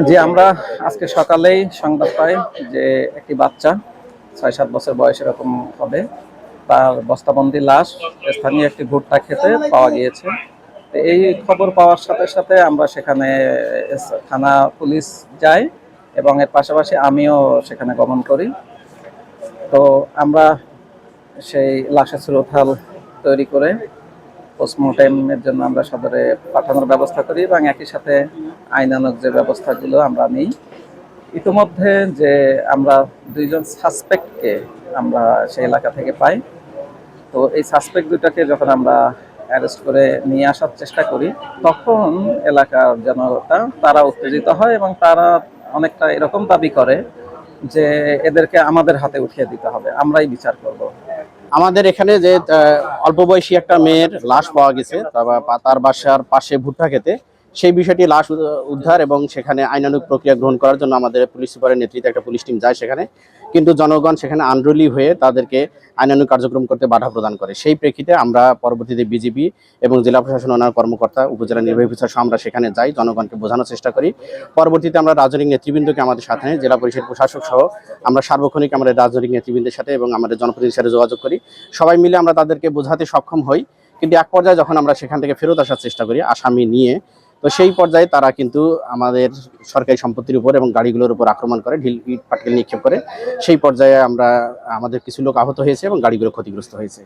জি, আমরা আজকে সকালেই সংবাদ পাই যে একটি বাচ্চা ৬-৭ বছর বয়স এরকম হবে। তার বস্তাবন্দি লাশ স্থানীয় একটি ভুট্টা ক্ষেতে পাওয়া গিয়েছে। তো এই খবর পাওয়ার সাথে সাথে আমরা সেখানে থানা পুলিশ যাই এবং এর পাশাপাশি আমিও সেখানে গমন করি। তো আমরা সেই লাশের সুরতহাল তৈরি করে পোস্টমর্টেমের জন্য আমরা সদরে পাঠানোর ব্যবস্থা করি এবং একই সাথে আইনানুগ যে ব্যবস্থাগুলো আমরা নিই। ইতিমধ্যে যে আমরা ২ জন সাসপেক্টকে আমরা সেই এলাকা থেকে পাই। তো এই সাসপেক্ট ২ টাকে যখন আমরা অ্যারেস্ট করে নিয়ে আসার চেষ্টা করি, তখন এলাকার জনতা তারা উত্তেজিত হয় এবং তারা অনেকটা এরকম দাবি করে যে এদেরকে আমাদের হাতে উঠিয়ে দিতে হবে, আমরাই বিচার করব। আমাদের এখানে যে অল্প বয়সী একটা মেয়ের লাশ পাওয়া গেছে, তার বাসার পাশে ভুট্টা খেতে, সেই বিষয়টি লাশ উদ্ধার এবং সেখানে আইনানুগ প্রক্রিয়া গ্রহণ করার জন্য আমাদের পুলিশ সুপারের নেতৃত্বে একটা পুলিশ টিম যায় সেখানে। কিন্তু জনগণ সেখানে আন্দোলিত হয়ে তাদেরকে আইনানুগ কার্যক্রম করতে বাধা প্রদান করে। সেই প্রেক্ষিতে আমরা পরবর্তীতে বিজিবি এবং জেলা প্রশাসন অন্যান্য কর্মকর্তা, উপজেলা নির্বাহী অফিসার সহ আমরা সেখানে যাই, জনগণকে বোঝানোর চেষ্টা করি। পরবর্তীতে আমরা রাজনৈতিক নেতৃবৃন্দকে আমাদের সাথে, জেলা পরিষদ প্রশাসক সহ আমরা সার্বক্ষণিক আমাদের রাজনৈতিক নেতৃবৃন্দের সাথে এবং আমাদের জনপ্রতিনিধির সাথে যোগাযোগ করি। সবাই মিলে আমরা তাদেরকে বোঝাতে সক্ষম হই। কিন্তু এক পর্যায়ে যখন আমরা সেখান থেকে ফেরত আসার চেষ্টা করি আসামি নিয়ে, তো সেই পর্যায়ে তারা কিন্তু আমাদের সরকারি সম্পত্তির উপর এবং গাড়িগুলোর উপর আক্রমণ করে, ঢিল ইট পাটকেল নিক্ষেপ করে। সেই পর্যায়ে আমাদের কিছু লোক আহত হয়েছে এবং গাড়িগুলো ক্ষতিগ্রস্ত হয়েছে।